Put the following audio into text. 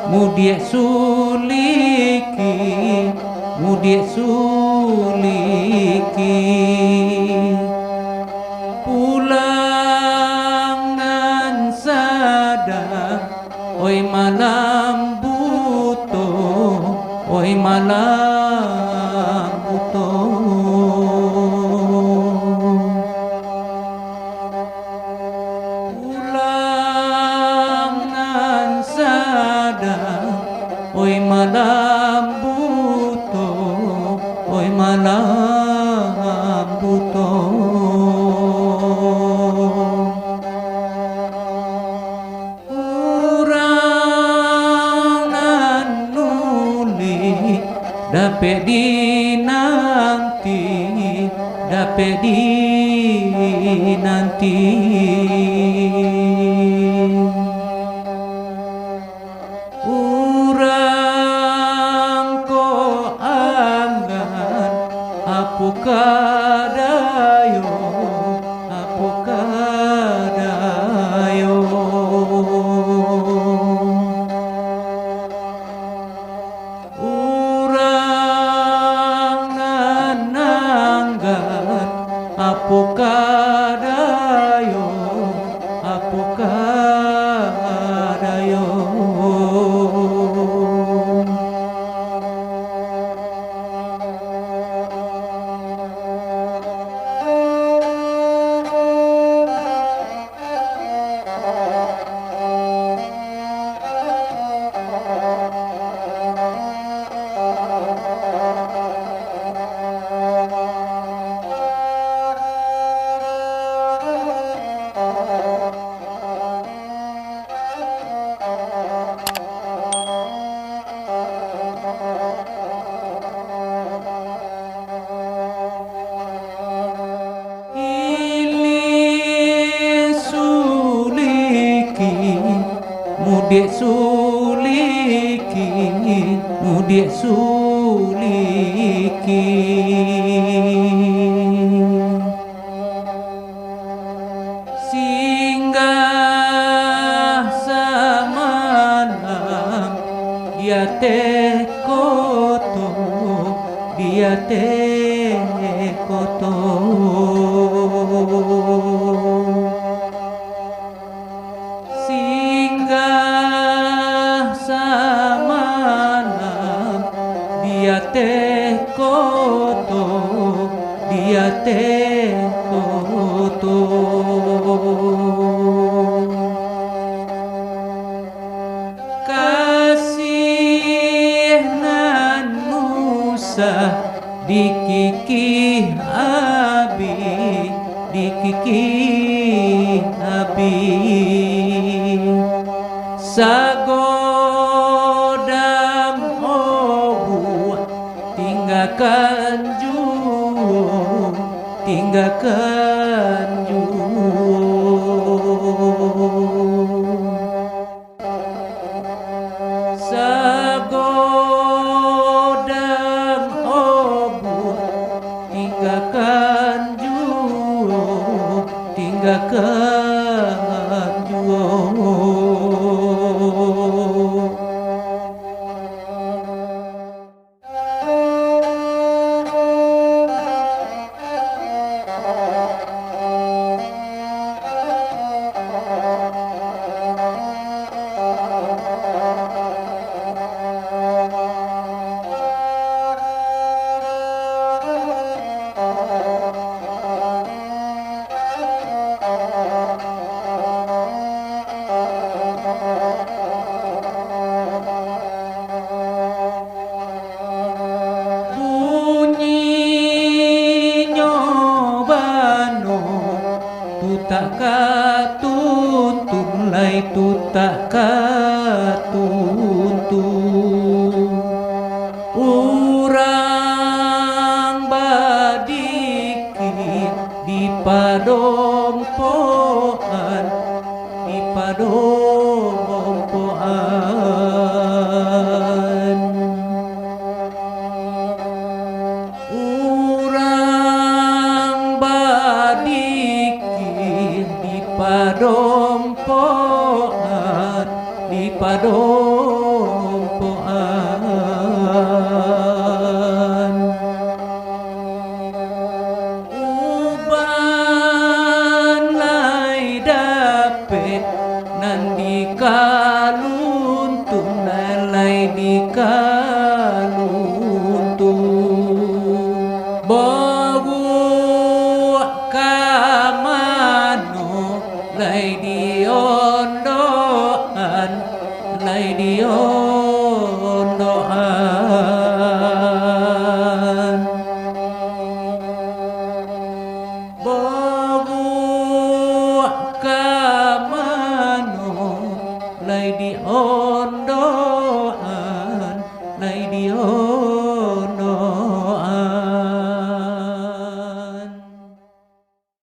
Mudiek suliki, mudiek suliki, pulangan sadar, oi malam buto, oi malam buto. Pulangan sadar, oi malam buto, oi malam buto. Urangan nuli dapat dinanti, dapat dinanti. Apukadayo, apukadayo. Urang nananggan apukadayo, apukadayo. Mudiek suliki, mudiek suliki, singgah semalam dia teh koto, dia teh koto. Dia teh koto, dia teh koto. Kasih nanusa dikiki abi, dikiki abi. Sagodam obu tinggalkan juo, tinggalkan juo. Sagodam obu tinggalkan juo, tinggalkan juo. tak katuntung urang badikit di padompoan di padompoan urang badikit di padompoan di padompoan uban lai dapet nan di kaluntung nalai di kaluntung bawa kamano lai di ondoan lai di ondoan bawa kamano lai di ondoan lai di ondoan